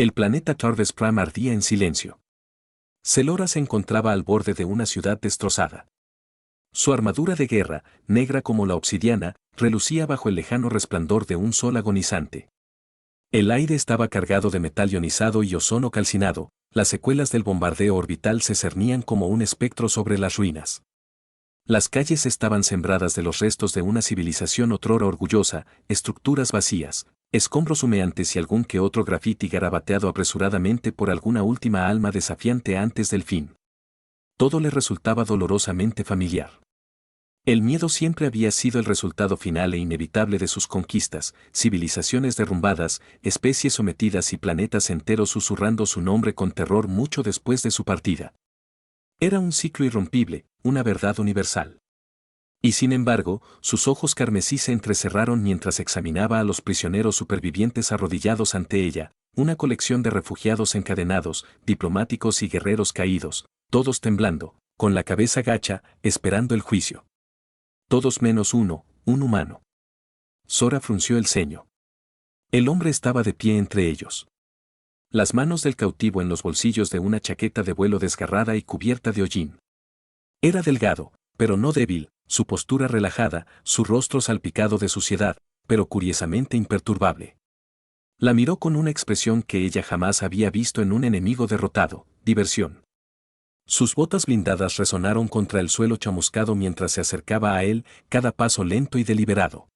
El planeta Torves Pram ardía en silencio. Selora se encontraba al borde de una ciudad destrozada. Su armadura de guerra, negra como la obsidiana, relucía bajo el lejano resplandor de un sol agonizante. El aire estaba cargado de metal ionizado y ozono calcinado, las secuelas del bombardeo orbital se cernían como un espectro sobre las ruinas. Las calles estaban sembradas de los restos de una civilización otrora orgullosa, estructuras vacías, escombros humeantes y algún que otro grafiti garabateado apresuradamente por alguna última alma desafiante antes del fin. Todo le resultaba dolorosamente familiar. El miedo siempre había sido el resultado final e inevitable de sus conquistas, civilizaciones derrumbadas, especies sometidas y planetas enteros susurrando su nombre con terror mucho después de su partida. Era un ciclo irrompible, una verdad universal. Y sin embargo, sus ojos carmesí se entrecerraron mientras examinaba a los prisioneros supervivientes arrodillados ante ella, una colección de refugiados encadenados, diplomáticos y guerreros caídos, todos temblando, con la cabeza gacha, esperando el juicio. Todos menos uno, un humano. Sora frunció el ceño. El hombre estaba de pie entre ellos. Las manos del cautivo en los bolsillos de una chaqueta de vuelo desgarrada y cubierta de hollín. Era delgado, pero no débil, su postura relajada, su rostro salpicado de suciedad, pero curiosamente imperturbable. La miró con una expresión que ella jamás había visto en un enemigo derrotado, diversión. Sus botas blindadas resonaron contra el suelo chamuscado mientras se acercaba a él, cada paso lento y deliberado.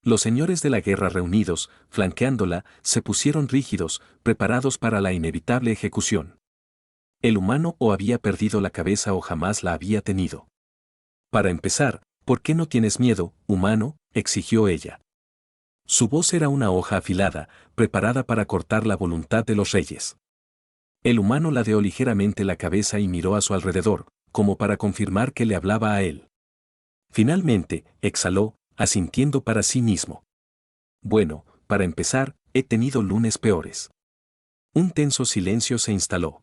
Los señores de la guerra reunidos, flanqueándola, se pusieron rígidos, preparados para la inevitable ejecución. El humano o había perdido la cabeza o jamás la había tenido. Para empezar, ¿por qué no tienes miedo, humano?, exigió ella. Su voz era una hoja afilada, preparada para cortar la voluntad de los reyes. El humano ladeó ligeramente la cabeza y miró a su alrededor, como para confirmar que le hablaba a él. Finalmente, exhaló, asintiendo para sí mismo. Bueno, para empezar, he tenido lunes peores. Un tenso silencio se instaló.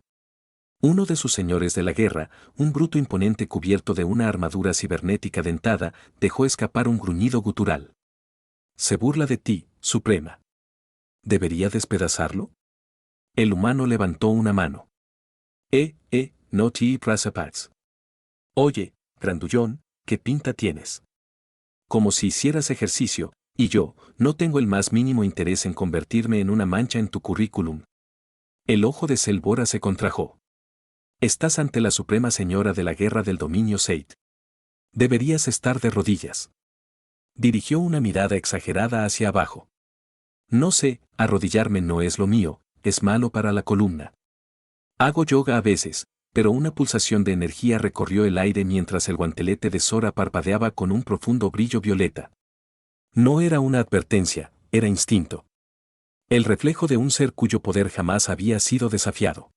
Uno de sus señores de la guerra, un bruto imponente cubierto de una armadura cibernética dentada, dejó escapar un gruñido gutural. Se burla de ti, Suprema. ¿Debería despedazarlo? El humano levantó una mano. No te prasapax. Oye, grandullón, ¿qué pinta tienes? Como si hicieras ejercicio, y yo, no tengo el más mínimo interés en convertirme en una mancha en tu currículum. El ojo de Selbora se contrajo. Estás ante la Suprema Señora de la Guerra del Dominio Seid. Deberías estar de rodillas. Dirigió una mirada exagerada hacia abajo. No sé, arrodillarme no es lo mío, es malo para la columna. Hago yoga a veces, pero una pulsación de energía recorrió el aire mientras el guantelete de Sora parpadeaba con un profundo brillo violeta. No era una advertencia, era instinto. El reflejo de un ser cuyo poder jamás había sido desafiado.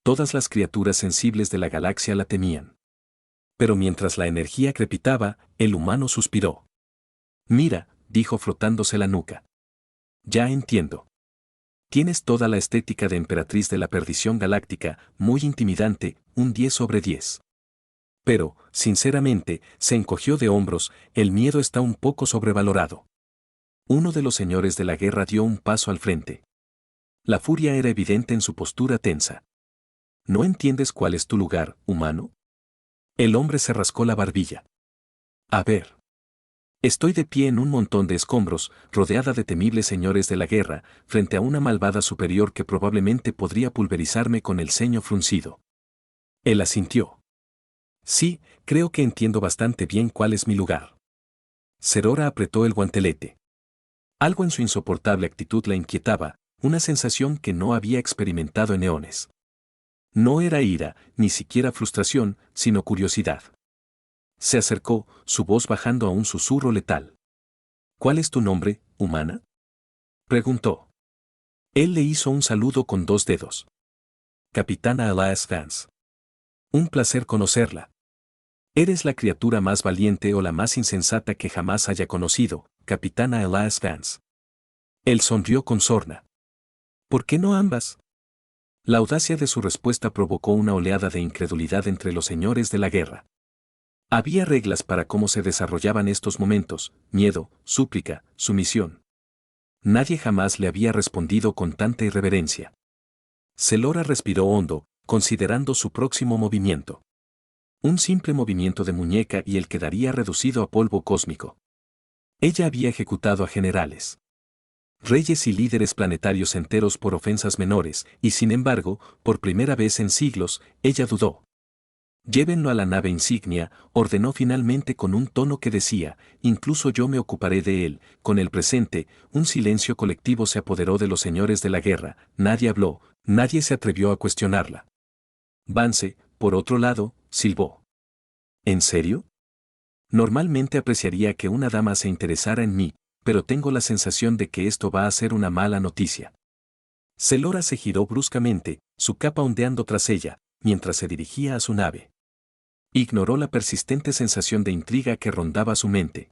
Todas las criaturas sensibles de la galaxia la temían. Pero mientras la energía crepitaba, el humano suspiró. Mira, dijo frotándose la nuca. Ya entiendo. Tienes toda la estética de emperatriz de la perdición galáctica, muy intimidante, un 10 sobre 10. Pero, sinceramente, se encogió de hombros, el miedo está un poco sobrevalorado. Uno de los señores de la guerra dio un paso al frente. La furia era evidente en su postura tensa. ¿No entiendes cuál es tu lugar, humano? El hombre se rascó la barbilla. A ver. Estoy de pie en un montón de escombros, rodeada de temibles señores de la guerra, frente a una malvada superior que probablemente podría pulverizarme con el ceño fruncido. Él asintió. Sí, creo que entiendo bastante bien cuál es mi lugar. Serora apretó el guantelete. Algo en su insoportable actitud la inquietaba, una sensación que no había experimentado en eones. No era ira, ni siquiera frustración, sino curiosidad. Se acercó, su voz bajando a un susurro letal. ¿Cuál es tu nombre, humana?, preguntó. Él le hizo un saludo con 2 dedos. Capitana Elias Vance. Un placer conocerla. Eres la criatura más valiente o la más insensata que jamás haya conocido, Capitana Elias Vance. Él sonrió con sorna. ¿Por qué no ambas? La audacia de su respuesta provocó una oleada de incredulidad entre los señores de la guerra. Había reglas para cómo se desarrollaban estos momentos: miedo, súplica, sumisión. Nadie jamás le había respondido con tanta irreverencia. Selora respiró hondo, considerando su próximo movimiento. Un simple movimiento de muñeca y él quedaría reducido a polvo cósmico. Ella había ejecutado a generales, reyes y líderes planetarios enteros por ofensas menores, y sin embargo, por primera vez en siglos, ella dudó. Llévenlo a la nave insignia, ordenó finalmente con un tono que decía, incluso yo me ocuparé de él. Con el presente, un silencio colectivo se apoderó de los señores de la guerra, nadie habló, nadie se atrevió a cuestionarla. Vance, por otro lado, silbó. ¿En serio? Normalmente apreciaría que una dama se interesara en mí, pero tengo la sensación de que esto va a ser una mala noticia. Selora se giró bruscamente, su capa ondeando tras ella, mientras se dirigía a su nave. Ignoró la persistente sensación de intriga que rondaba su mente.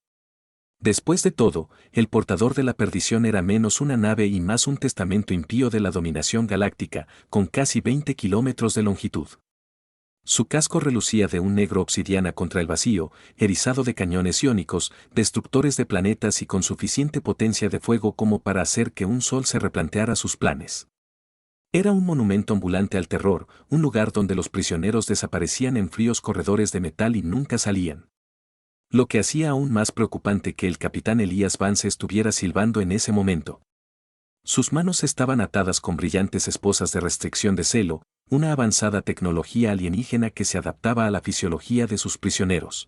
Después de todo, el portador de la perdición era menos una nave y más un testamento impío de la dominación galáctica, con casi 20 kilómetros de longitud. Su casco relucía de un negro obsidiana contra el vacío, erizado de cañones iónicos, destructores de planetas y con suficiente potencia de fuego como para hacer que un sol se replanteara sus planes. Era un monumento ambulante al terror, un lugar donde los prisioneros desaparecían en fríos corredores de metal y nunca salían. Lo que hacía aún más preocupante que el capitán Elías Vance estuviera silbando en ese momento. Sus manos estaban atadas con brillantes esposas de restricción de celo, una avanzada tecnología alienígena que se adaptaba a la fisiología de sus prisioneros.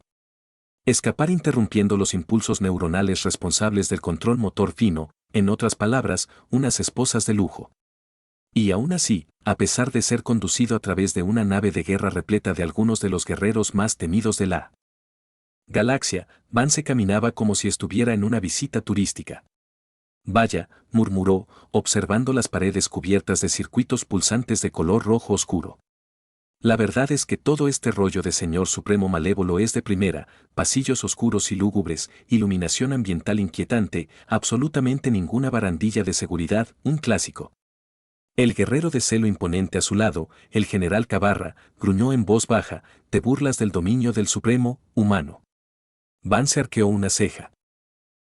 Escapar interrumpiendo los impulsos neuronales responsables del control motor fino, en otras palabras, unas esposas de lujo. Y aún así, a pesar de ser conducido a través de una nave de guerra repleta de algunos de los guerreros más temidos de la galaxia, Vance caminaba como si estuviera en una visita turística. Vaya, murmuró, observando las paredes cubiertas de circuitos pulsantes de color rojo oscuro. La verdad es que todo este rollo de Señor Supremo Malévolo es de primera, pasillos oscuros y lúgubres, iluminación ambiental inquietante, absolutamente ninguna barandilla de seguridad, un clásico. El guerrero de celo imponente a su lado, el general Cabarra, gruñó en voz baja, te burlas del dominio del Supremo, humano. Vance arqueó una ceja.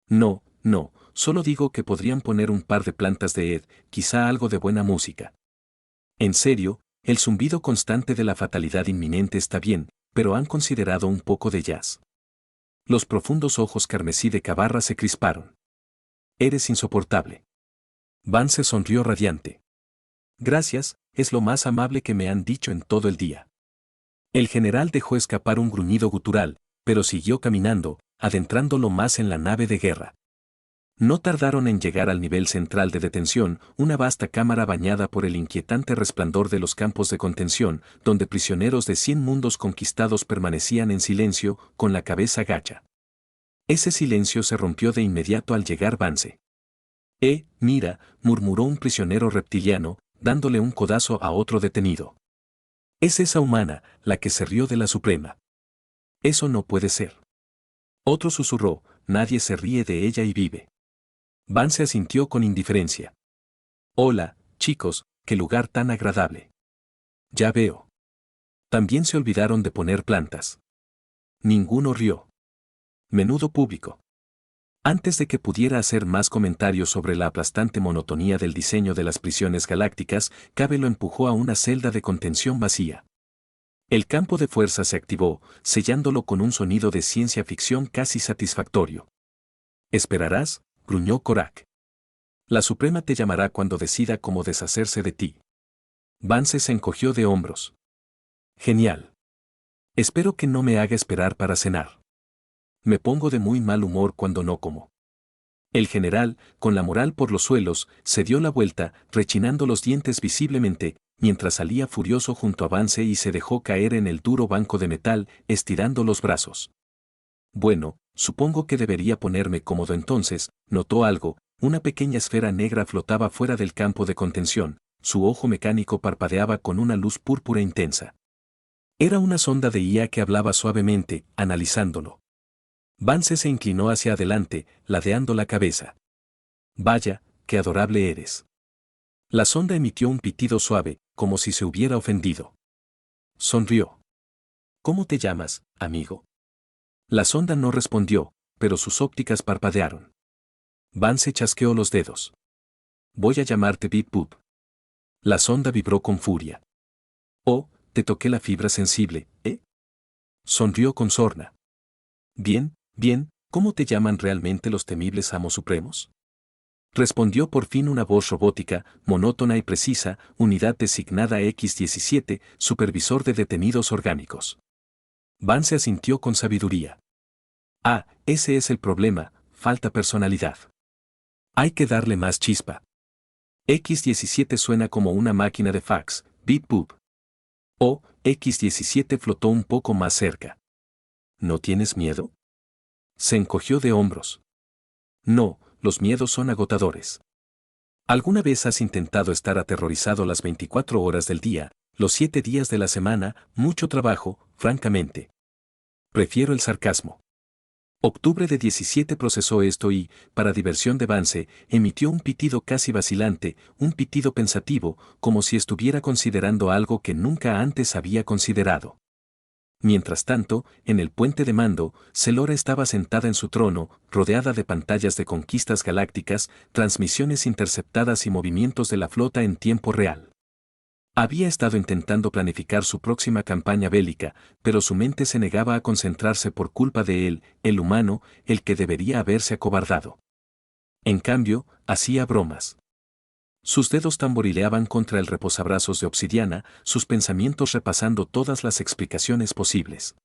No, no, solo digo que podrían poner un par de plantas de Ed, quizá algo de buena música. En serio, el zumbido constante de la fatalidad inminente está bien, pero han considerado un poco de jazz. Los profundos ojos carmesí de Cabarra se crisparon. Eres insoportable. Vance sonrió radiante. Gracias, es lo más amable que me han dicho en todo el día. El general dejó escapar un gruñido gutural, pero siguió caminando, adentrándolo más en la nave de guerra. No tardaron en llegar al nivel central de detención, una vasta cámara bañada por el inquietante resplandor de los campos de contención, donde prisioneros de 100 mundos conquistados permanecían en silencio, con la cabeza gacha. Ese silencio se rompió de inmediato al llegar Vance. Mira, murmuró un prisionero reptiliano, dándole un codazo a otro detenido. Es esa humana, la que se rió de la Suprema. Eso no puede ser. Otro susurró, nadie se ríe de ella y vive. Vance asintió con indiferencia. Hola, chicos, qué lugar tan agradable. Ya veo. También se olvidaron de poner plantas. Ninguno rió. Menudo público. Antes de que pudiera hacer más comentarios sobre la aplastante monotonía del diseño de las prisiones galácticas, Cabe lo empujó a una celda de contención vacía. El campo de fuerza se activó, sellándolo con un sonido de ciencia ficción casi satisfactorio. ¿Esperarás?, gruñó Korak. La Suprema te llamará cuando decida cómo deshacerse de ti. Vance se encogió de hombros. Genial. Espero que no me haga esperar para cenar. Me pongo de muy mal humor cuando no como. El general, con la moral por los suelos, se dio la vuelta, rechinando los dientes visiblemente, mientras salía furioso junto a Vance y se dejó caer en el duro banco de metal, estirando los brazos. Bueno, supongo que debería ponerme cómodo entonces, notó algo, una pequeña esfera negra flotaba fuera del campo de contención, su ojo mecánico parpadeaba con una luz púrpura intensa. Era una sonda de IA que hablaba suavemente, analizándolo. Vance se inclinó hacia adelante, ladeando la cabeza. Vaya, qué adorable eres. La sonda emitió un pitido suave, como si se hubiera ofendido. Sonrió. ¿Cómo te llamas, amigo? La sonda no respondió, pero sus ópticas parpadearon. Vance chasqueó los dedos. Voy a llamarte Bip Boop. La sonda vibró con furia. Oh, te toqué la fibra sensible, ¿eh? Sonrió con sorna. Bien, bien, ¿cómo te llaman realmente los temibles amos supremos? Respondió por fin una voz robótica, monótona y precisa, unidad designada X-17, supervisor de detenidos orgánicos. Vance asintió con sabiduría. Ah, ese es el problema, falta personalidad. Hay que darle más chispa. X-17 suena como una máquina de fax, beep boop. Oh, X-17 flotó un poco más cerca. ¿No tienes miedo? Se encogió de hombros. No, los miedos son agotadores. ¿Alguna vez has intentado estar aterrorizado las 24 horas del día, los 7 días de la semana, mucho trabajo, francamente? Prefiero el sarcasmo. Octubre de 17 procesó esto y, para diversión de Vance, emitió un pitido casi vacilante, un pitido pensativo, como si estuviera considerando algo que nunca antes había considerado. Mientras tanto, en el puente de mando, Selora estaba sentada en su trono, rodeada de pantallas de conquistas galácticas, transmisiones interceptadas y movimientos de la flota en tiempo real. Había estado intentando planificar su próxima campaña bélica, pero su mente se negaba a concentrarse por culpa de él, el humano, el que debería haberse acobardado. En cambio, hacía bromas. Sus dedos tamborileaban contra el reposabrazos de obsidiana, sus pensamientos repasando todas las explicaciones posibles.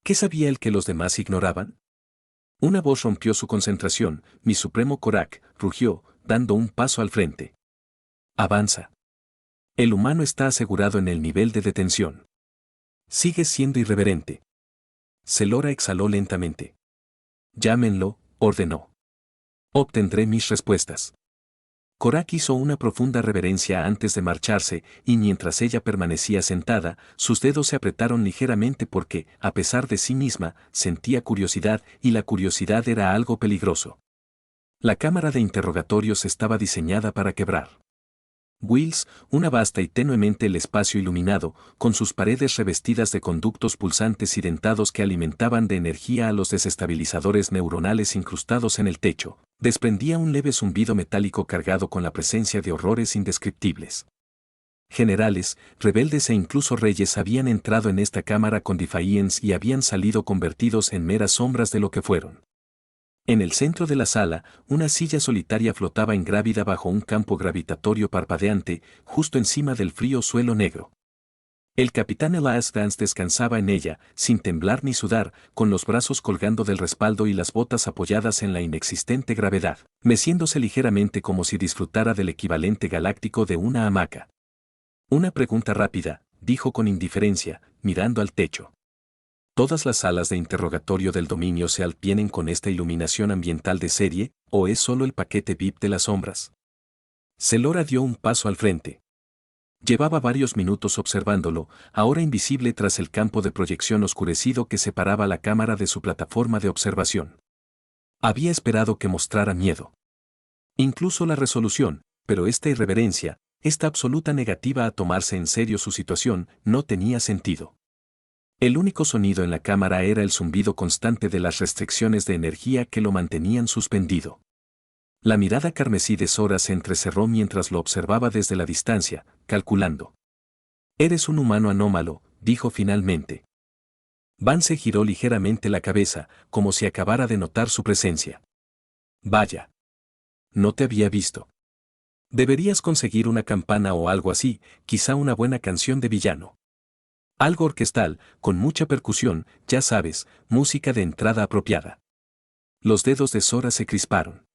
¿Qué sabía el que los demás ignoraban? Una voz rompió su concentración, mi supremo Korak, rugió, dando un paso al frente. Avanza. El humano está asegurado en el nivel de detención. Sigues siendo irreverente. Selora exhaló lentamente. Llámenlo, ordenó. Obtendré mis respuestas. Korak hizo una profunda reverencia antes de marcharse, y mientras ella permanecía sentada, sus dedos se apretaron ligeramente porque, a pesar de sí misma, sentía curiosidad, y la curiosidad era algo peligroso. La cámara de interrogatorios estaba diseñada para quebrar. Wills, una vasta y tenuemente el espacio iluminado, con sus paredes revestidas de conductos pulsantes y dentados que alimentaban de energía a los desestabilizadores neuronales incrustados en el techo, desprendía un leve zumbido metálico cargado con la presencia de horrores indescriptibles. Generales, rebeldes e incluso reyes habían entrado en esta cámara con Defiance y habían salido convertidos en meras sombras de lo que fueron. En el centro de la sala, una silla solitaria flotaba ingrávida bajo un campo gravitatorio parpadeante, justo encima del frío suelo negro. El capitán Elias Vance descansaba en ella, sin temblar ni sudar, con los brazos colgando del respaldo y las botas apoyadas en la inexistente gravedad, meciéndose ligeramente como si disfrutara del equivalente galáctico de una hamaca. Una pregunta rápida, dijo con indiferencia, mirando al techo. ¿Todas las salas de interrogatorio del dominio SEAL vienen con esta iluminación ambiental de serie, o es solo el paquete VIP de las sombras? Selora dio un paso al frente. Llevaba varios minutos observándolo, ahora invisible tras el campo de proyección oscurecido que separaba la cámara de su plataforma de observación. Había esperado que mostrara miedo. Incluso la resolución, pero esta irreverencia, esta absoluta negativa a tomarse en serio su situación, no tenía sentido. El único sonido en la cámara era el zumbido constante de las restricciones de energía que lo mantenían suspendido. La mirada carmesí de Sora se entrecerró mientras lo observaba desde la distancia, calculando. Eres un humano anómalo, dijo finalmente. Vance giró ligeramente la cabeza, como si acabara de notar su presencia. Vaya. No te había visto. Deberías conseguir una campana o algo así, quizá una buena canción de villano. Algo orquestal, con mucha percusión, ya sabes, música de entrada apropiada. Los dedos de Sora se crisparon.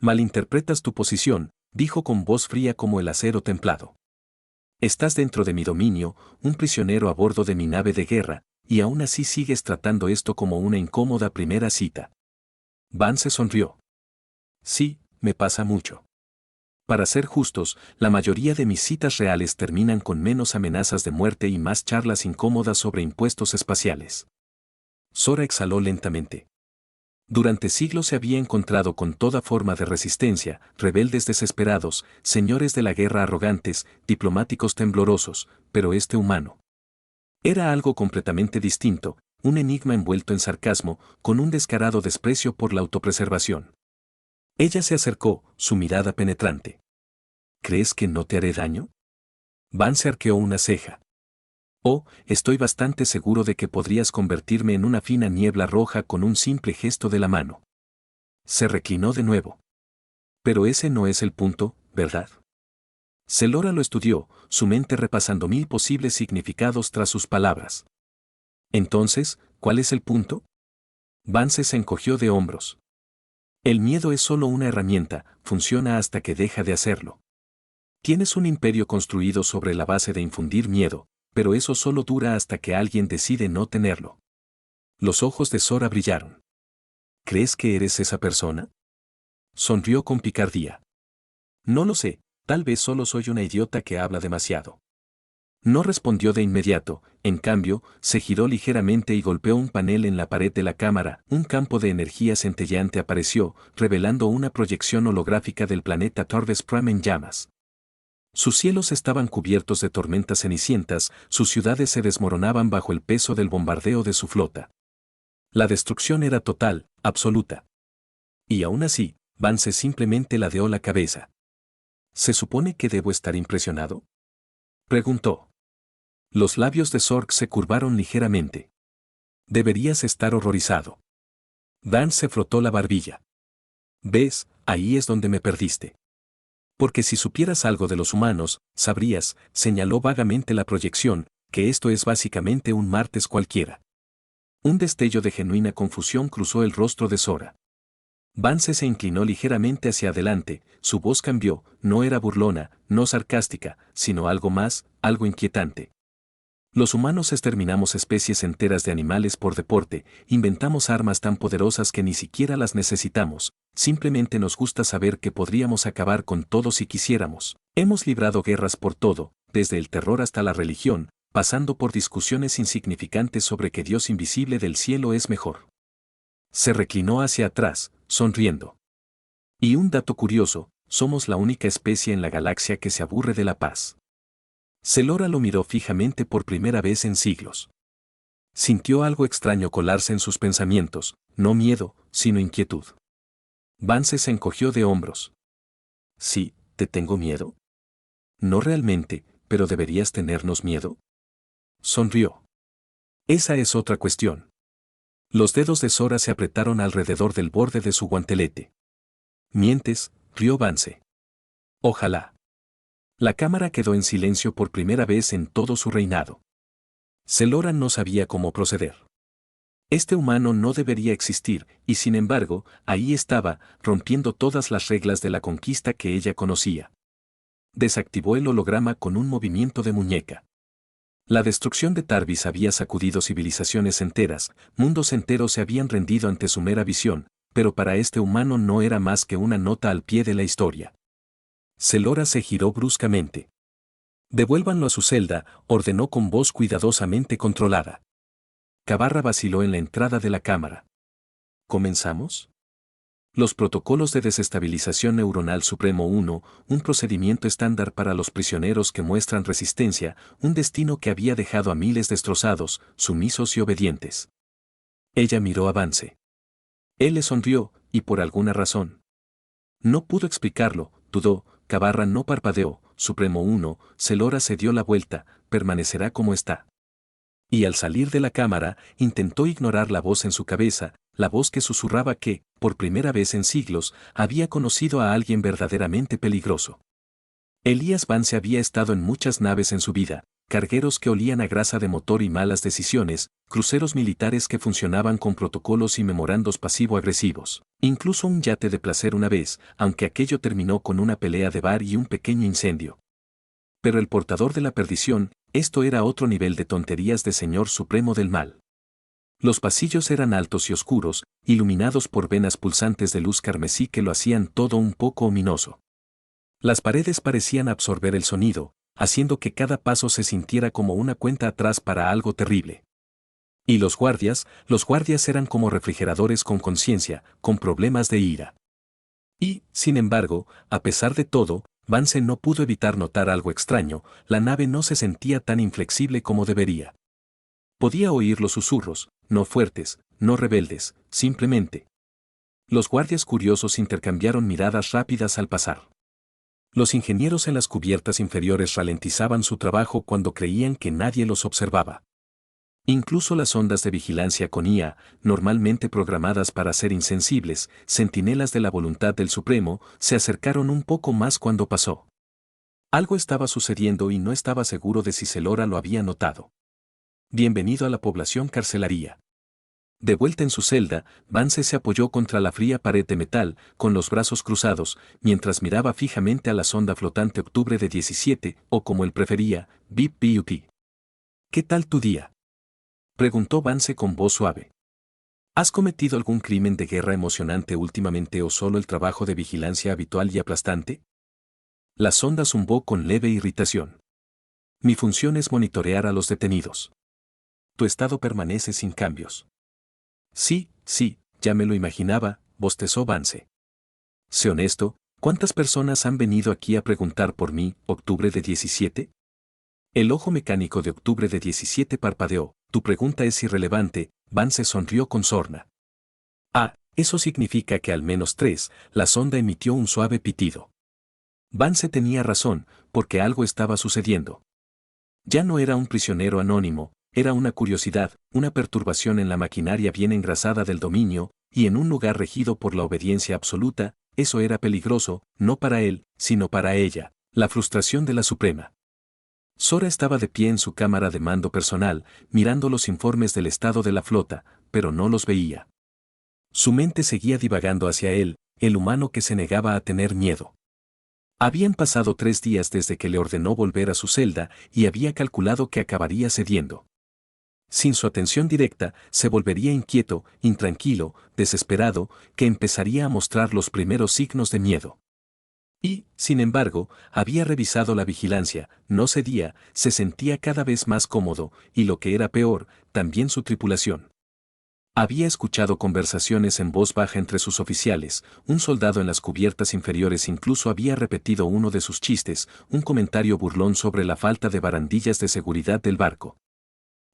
Malinterpretas tu posición, dijo con voz fría como el acero templado. Estás dentro de mi dominio, un prisionero a bordo de mi nave de guerra, y aún así sigues tratando esto como una incómoda primera cita. Vance sonrió. Sí, me pasa mucho. Para ser justos, la mayoría de mis citas reales terminan con menos amenazas de muerte y más charlas incómodas sobre impuestos espaciales. Sora exhaló lentamente. Durante siglos se había encontrado con toda forma de resistencia, rebeldes desesperados, señores de la guerra arrogantes, diplomáticos temblorosos, pero este humano era algo completamente distinto, un enigma envuelto en sarcasmo, con un descarado desprecio por la autopreservación. Ella se acercó, su mirada penetrante. ¿Crees que no te haré daño? Vance arqueó una ceja. Oh, estoy bastante seguro de que podrías convertirme en una fina niebla roja con un simple gesto de la mano. Se reclinó de nuevo. Pero ese no es el punto, ¿verdad? Selora lo estudió, su mente repasando 1000 posibles significados tras sus palabras. Entonces, ¿cuál es el punto? Vance se encogió de hombros. El miedo es solo una herramienta, funciona hasta que deja de hacerlo. Tienes un imperio construido sobre la base de infundir miedo, pero eso solo dura hasta que alguien decide no tenerlo. Los ojos de Sora brillaron. ¿Crees que eres esa persona? Sonrió con picardía. No lo sé, tal vez solo soy una idiota que habla demasiado. No respondió de inmediato, en cambio, se giró ligeramente y golpeó un panel en la pared de la cámara. Un campo de energía centelleante apareció, revelando una proyección holográfica del planeta Torbes Prime en llamas. Sus cielos estaban cubiertos de tormentas cenicientas, sus ciudades se desmoronaban bajo el peso del bombardeo de su flota. La destrucción era total, absoluta. Y aún así, Vance simplemente ladeó la cabeza. ¿Se supone que debo estar impresionado?, preguntó. Los labios de Zork se curvaron ligeramente. Deberías estar horrorizado. Dan se frotó la barbilla. ¿Ves? Ahí es donde me perdiste. Porque si supieras algo de los humanos, sabrías, señaló vagamente la proyección, que esto es básicamente un martes cualquiera. Un destello de genuina confusión cruzó el rostro de Sora. Vance se inclinó ligeramente hacia adelante, su voz cambió, no era burlona, no sarcástica, sino algo más, algo inquietante. Los humanos exterminamos especies enteras de animales por deporte, inventamos armas tan poderosas que ni siquiera las necesitamos, simplemente nos gusta saber que podríamos acabar con todo si quisiéramos. Hemos librado guerras por todo, desde el terror hasta la religión, pasando por discusiones insignificantes sobre que Dios invisible del cielo es mejor. Se reclinó hacia atrás, sonriendo. Y un dato curioso, somos la única especie en la galaxia que se aburre de la paz. Selora lo miró fijamente por primera vez en siglos. Sintió algo extraño colarse en sus pensamientos, no miedo, sino inquietud. Vance se encogió de hombros. Sí, ¿te tengo miedo? No realmente, pero ¿deberías tenernos miedo? Sonrió. Esa es otra cuestión. Los dedos de Sora se apretaron alrededor del borde de su guantelete. Mientes, rió Vance. Ojalá. La cámara quedó en silencio por primera vez en todo su reinado. Selora no sabía cómo proceder. Este humano no debería existir, y sin embargo, ahí estaba, rompiendo todas las reglas de la conquista que ella conocía. Desactivó el holograma con un movimiento de muñeca. La destrucción de Tarbis había sacudido civilizaciones enteras, mundos enteros se habían rendido ante su mera visión, pero para este humano no era más que una nota al pie de la historia. Selora se giró bruscamente. Devuélvanlo a su celda, ordenó con voz cuidadosamente controlada. Cabarra vaciló en la entrada de la cámara. ¿Comenzamos? Los protocolos de desestabilización neuronal Supremo 1, un procedimiento estándar para los prisioneros que muestran resistencia, un destino que había dejado a miles destrozados, sumisos y obedientes. Ella miró a Vance. Él le sonrió, y por alguna razón. No pudo explicarlo, dudó, Cabarra no parpadeó, Supremo 1, Selora se dio la vuelta, permanecerá como está. Y al salir de la cámara, intentó ignorar la voz en su cabeza, la voz que susurraba que, por primera vez en siglos, había conocido a alguien verdaderamente peligroso. Elías Vance había estado en muchas naves en su vida, cargueros que olían a grasa de motor y malas decisiones, cruceros militares que funcionaban con protocolos y memorandos pasivo-agresivos, incluso un yate de placer una vez, aunque aquello terminó con una pelea de bar y un pequeño incendio. Pero el portador de la perdición, esto era otro nivel de tonterías de Señor Supremo del Mal. Los pasillos eran altos y oscuros, iluminados por venas pulsantes de luz carmesí que lo hacían todo un poco ominoso. Las paredes parecían absorber el sonido, haciendo que cada paso se sintiera como una cuenta atrás para algo terrible. Y los guardias eran como refrigeradores con conciencia, con problemas de ira. Y, sin embargo, a pesar de todo, Vance no pudo evitar notar algo extraño, la nave no se sentía tan inflexible como debería. Podía oír los susurros, no fuertes, no rebeldes, simplemente Los guardias curiosos intercambiaron miradas rápidas al pasar. Los ingenieros en las cubiertas inferiores ralentizaban su trabajo cuando creían que nadie los observaba. Incluso las ondas de vigilancia con IA, normalmente programadas para ser insensibles, centinelas de la voluntad del Supremo, se acercaron un poco más cuando pasó. Algo estaba sucediendo y no estaba seguro de si Celora lo había notado. Bienvenido a la población carcelaria. De vuelta en su celda, Vance se apoyó contra la fría pared de metal, con los brazos cruzados, mientras miraba fijamente a la sonda flotante Octubre de 17, o como él prefería, Bip But. ¿Qué tal tu día?, preguntó Vance con voz suave. ¿Has cometido algún crimen de guerra emocionante últimamente o solo el trabajo de vigilancia habitual y aplastante? La sonda zumbó con leve irritación. Mi función es monitorear a los detenidos. Tu estado permanece sin cambios. Sí, ya me lo imaginaba, bostezó Vance. Sé honesto, ¿cuántas personas han venido aquí a preguntar por mí, Octubre de 17? El ojo mecánico de Octubre de 17 parpadeó. Tu pregunta es irrelevante, Vance sonrió con sorna. Ah, eso significa que al menos 3, la sonda emitió un suave pitido. Vance tenía razón, porque algo estaba sucediendo. Ya no era un prisionero anónimo, era una curiosidad, una perturbación en la maquinaria bien engrasada del dominio, y en un lugar regido por la obediencia absoluta. Eso era peligroso, no para él, sino para ella, la frustración de la Suprema. Sora estaba de pie en su cámara de mando personal, mirando los informes del estado de la flota, pero no los veía. Su mente seguía divagando hacia él, el humano que se negaba a tener miedo. Habían pasado 3 días desde que le ordenó volver a su celda y había calculado que acabaría cediendo. Sin su atención directa, se volvería inquieto, intranquilo, desesperado, que empezaría a mostrar los primeros signos de miedo. Y, sin embargo, había revisado la vigilancia, no cedía, se sentía cada vez más cómodo, y lo que era peor, también su tripulación. Había escuchado conversaciones en voz baja entre sus oficiales, un soldado en las cubiertas inferiores incluso había repetido uno de sus chistes, un comentario burlón sobre la falta de barandillas de seguridad del barco.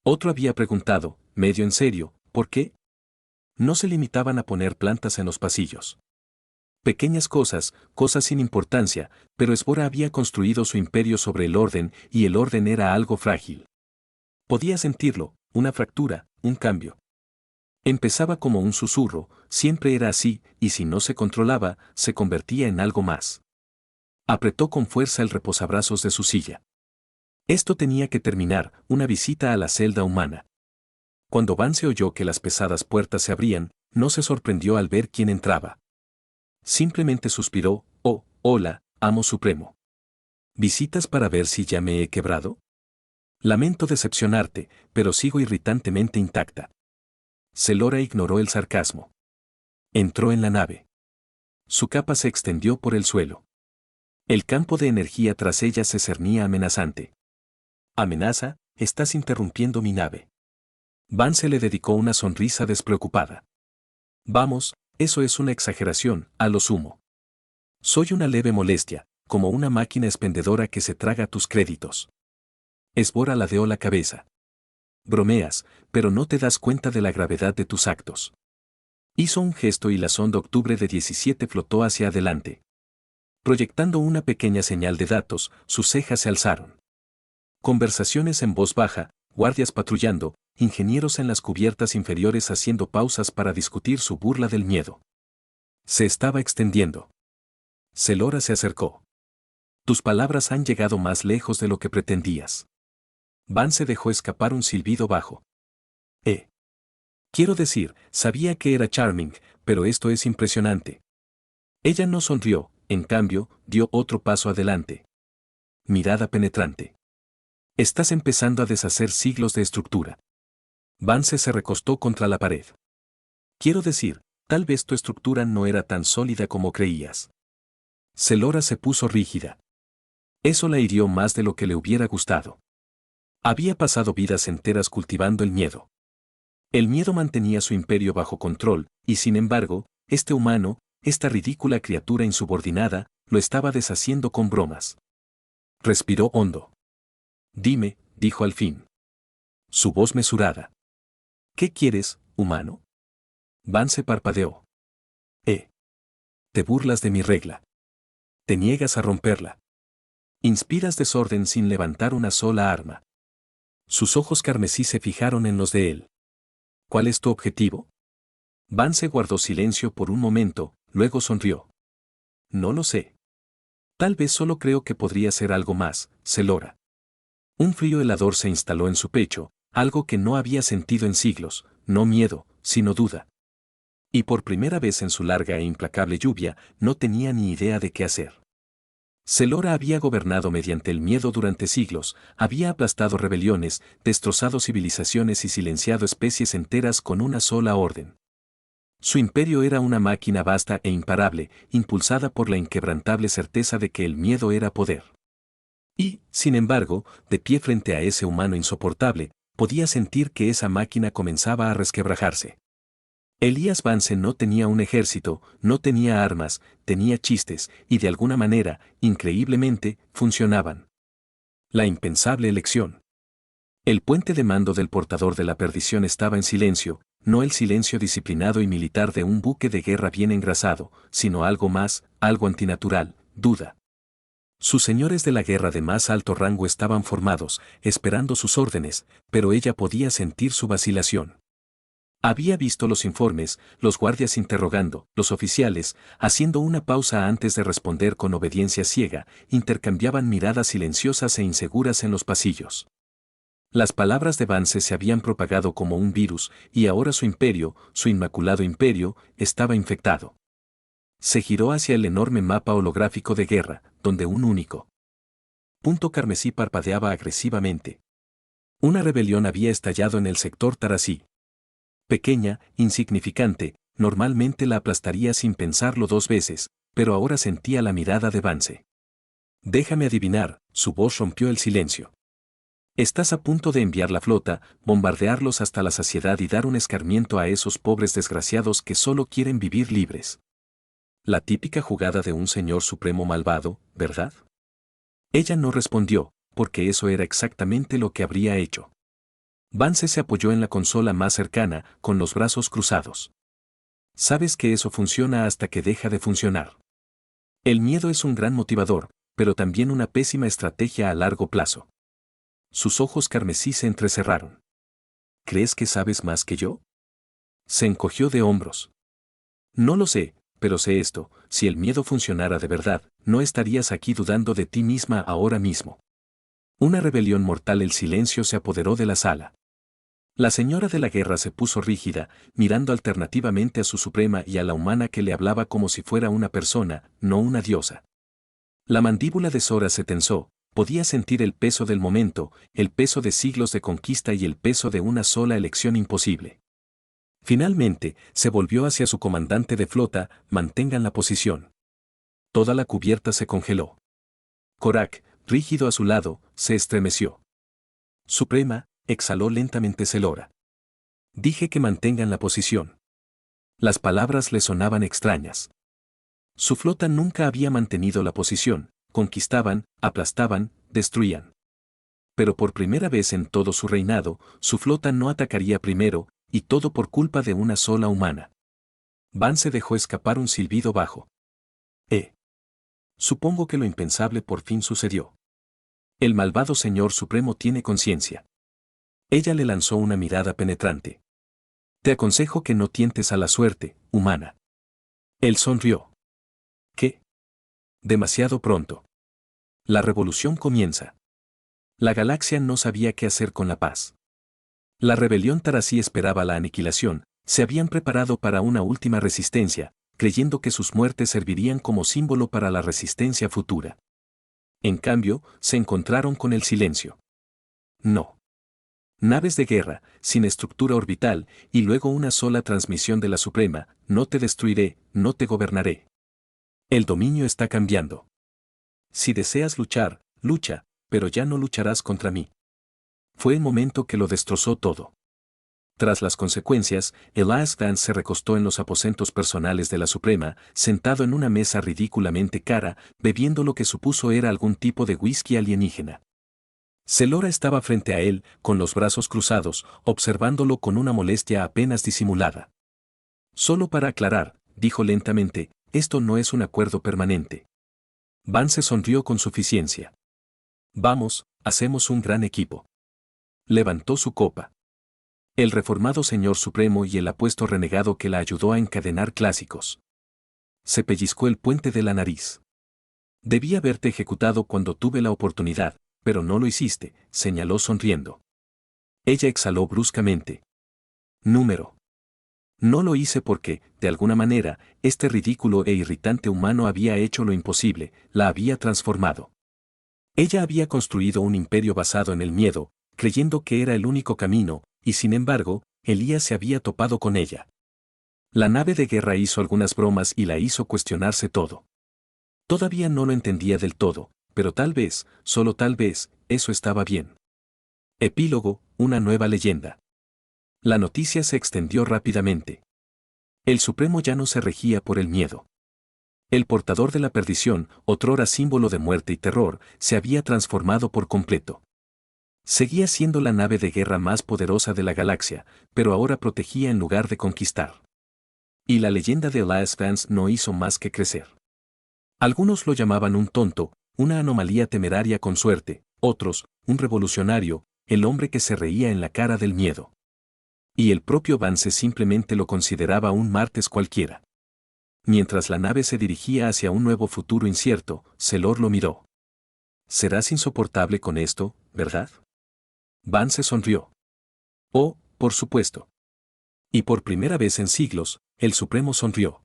Otro había preguntado, medio en serio, ¿por qué? No se limitaban a poner plantas en los pasillos. Pequeñas cosas sin importancia, pero Esbora había construido su imperio sobre el orden y el orden era algo frágil. Podía sentirlo, una fractura, un cambio. Empezaba como un susurro, siempre era así, y si no se controlaba, se convertía en algo más. Apretó con fuerza el reposabrazos de su silla. Esto tenía que terminar, una visita a la celda humana. Cuando Vance oyó que las pesadas puertas se abrían, no se sorprendió al ver quién entraba. Simplemente suspiró, oh, hola, amo supremo. ¿Visitas para ver si ya me he quebrado? Lamento decepcionarte, pero sigo irritantemente intacta. Celora ignoró el sarcasmo. Entró en la nave. Su capa se extendió por el suelo. El campo de energía tras ella se cernía amenazante. Amenaza, estás interrumpiendo mi nave. Vance le dedicó una sonrisa despreocupada. Vamos, eso es una exageración, a lo sumo. Soy una leve molestia, como una máquina expendedora que se traga tus créditos. Esbora ladeó la cabeza. Bromeas, pero no te das cuenta de la gravedad de tus actos. Hizo un gesto y la sonda Octubre de 17 flotó hacia adelante. Proyectando una pequeña señal de datos, sus cejas se alzaron. Conversaciones en voz baja, guardias patrullando, ingenieros en las cubiertas inferiores haciendo pausas para discutir su burla del miedo. Se estaba extendiendo. Celora se acercó. Tus palabras han llegado más lejos de lo que pretendías. Vance dejó escapar un silbido bajo. Quiero decir, sabía que era charming, pero esto es impresionante. Ella no sonrió, en cambio, dio otro paso adelante. Mirada penetrante. Estás empezando a deshacer siglos de estructura. Vance se recostó contra la pared. Quiero decir, tal vez tu estructura no era tan sólida como creías. Celora se puso rígida. Eso la hirió más de lo que le hubiera gustado. Había pasado vidas enteras cultivando el miedo. El miedo mantenía su imperio bajo control, y sin embargo, este humano, esta ridícula criatura insubordinada, lo estaba deshaciendo con bromas. Respiró hondo. Dime, dijo al fin. Su voz mesurada. ¿Qué quieres, humano? Vance parpadeó. Te burlas de mi regla. Te niegas a romperla. Inspiras desorden sin levantar una sola arma. Sus ojos carmesí se fijaron en los de él. ¿Cuál es tu objetivo? Vance guardó silencio por un momento, luego sonrió. No lo sé. Tal vez solo creo que podría ser algo más, Selora. Un frío helador se instaló en su pecho, algo que no había sentido en siglos, no miedo, sino duda. Y por primera vez en su larga e implacable lluvia, no tenía ni idea de qué hacer. Selora había gobernado mediante el miedo durante siglos, había aplastado rebeliones, destrozado civilizaciones y silenciado especies enteras con una sola orden. Su imperio era una máquina vasta e imparable, impulsada por la inquebrantable certeza de que el miedo era poder. Y, sin embargo, de pie frente a ese humano insoportable, podía sentir que esa máquina comenzaba a resquebrajarse. Elías Vance no tenía un ejército, no tenía armas, tenía chistes, y de alguna manera, increíblemente, funcionaban. La impensable elección. El puente de mando del portador de la perdición estaba en silencio, no el silencio disciplinado y militar de un buque de guerra bien engrasado, sino algo más, algo antinatural, duda. Sus señores de la guerra de más alto rango estaban formados, esperando sus órdenes, pero ella podía sentir su vacilación. Había visto los informes, los guardias interrogando, los oficiales, haciendo una pausa antes de responder con obediencia ciega, intercambiaban miradas silenciosas e inseguras en los pasillos. Las palabras de Vance se habían propagado como un virus, y ahora su imperio, su inmaculado imperio, estaba infectado. Se giró hacia el enorme mapa holográfico de guerra, donde un único punto carmesí parpadeaba agresivamente. Una rebelión había estallado en el sector Tarasí. Pequeña, insignificante, normalmente la aplastaría sin pensarlo dos veces, pero ahora sentía la mirada de Vance. Déjame adivinar, su voz rompió el silencio. Estás a punto de enviar la flota, bombardearlos hasta la saciedad y dar un escarmiento a esos pobres desgraciados que solo quieren vivir libres. La típica jugada de un señor supremo malvado, ¿verdad? Ella no respondió, porque eso era exactamente lo que habría hecho. Vance se apoyó en la consola más cercana, con los brazos cruzados. Sabes que eso funciona hasta que deja de funcionar. El miedo es un gran motivador, pero también una pésima estrategia a largo plazo. Sus ojos carmesí se entrecerraron. ¿Crees que sabes más que yo? Se encogió de hombros. No lo sé, pero sé esto, si el miedo funcionara de verdad, no estarías aquí dudando de ti misma ahora mismo. Una rebelión mortal. El silencio se apoderó de la sala. La señora de la guerra se puso rígida, mirando alternativamente a su suprema y a la humana que le hablaba como si fuera una persona, no una diosa. La mandíbula de Sora se tensó, podía sentir el peso del momento, el peso de siglos de conquista y el peso de una sola elección imposible. Finalmente, se volvió hacia su comandante de flota, mantengan la posición. Toda la cubierta se congeló. Korak, rígido a su lado, se estremeció. Suprema, exhaló lentamente Selora. Dije que mantengan la posición. Las palabras le sonaban extrañas. Su flota nunca había mantenido la posición, conquistaban, aplastaban, destruían. Pero por primera vez en todo su reinado, su flota no atacaría primero, y todo por culpa de una sola humana. Vance dejó escapar un silbido bajo. Supongo que lo impensable por fin sucedió. El malvado Señor Supremo tiene conciencia. Ella le lanzó una mirada penetrante. Te aconsejo que no tientes a la suerte, humana. Él sonrió. ¿Qué? Demasiado pronto. La revolución comienza. La galaxia no sabía qué hacer con la paz. La rebelión Tarasí esperaba la aniquilación, se habían preparado para una última resistencia, creyendo que sus muertes servirían como símbolo para la resistencia futura. En cambio, se encontraron con el silencio. No. Naves de guerra, sin estructura orbital, y luego una sola transmisión de la Suprema, no te destruiré, no te gobernaré. El dominio está cambiando. Si deseas luchar, lucha, pero ya no lucharás contra mí. Fue el momento que lo destrozó todo. Tras las consecuencias, Elías Vance se recostó en los aposentos personales de la Suprema, sentado en una mesa ridículamente cara, bebiendo lo que supuso era algún tipo de whisky alienígena. Selora estaba frente a él, con los brazos cruzados, observándolo con una molestia apenas disimulada. Solo para aclarar, dijo lentamente, esto no es un acuerdo permanente. Vance sonrió con suficiencia. Vamos, hacemos un gran equipo. Levantó su copa. El reformado señor supremo y el apuesto renegado que la ayudó a encadenar clásicos. Se pellizcó el puente de la nariz. Debí haberte ejecutado cuando tuve la oportunidad, pero no lo hiciste, señaló sonriendo. Ella exhaló bruscamente. Número. No lo hice porque, de alguna manera, este ridículo e irritante humano había hecho lo imposible, la había transformado. Ella había construido un imperio basado en el miedo, creyendo que era el único camino, y sin embargo, Elías se había topado con ella. La nave de guerra hizo algunas bromas y la hizo cuestionarse todo. Todavía no lo entendía del todo, pero tal vez, solo tal vez, eso estaba bien. Epílogo, una nueva leyenda. La noticia se extendió rápidamente. El Supremo ya no se regía por el miedo. El portador de la perdición, otrora símbolo de muerte y terror, se había transformado por completo. Seguía siendo la nave de guerra más poderosa de la galaxia, pero ahora protegía en lugar de conquistar. Y la leyenda de Elias Vance no hizo más que crecer. Algunos lo llamaban un tonto, una anomalía temeraria con suerte, otros, un revolucionario, el hombre que se reía en la cara del miedo. Y el propio Vance simplemente lo consideraba un martes cualquiera. Mientras la nave se dirigía hacia un nuevo futuro incierto, Selor lo miró. Serás insoportable con esto, ¿verdad? Vance sonrió. Oh, por supuesto. Y por primera vez en siglos, el Supremo sonrió.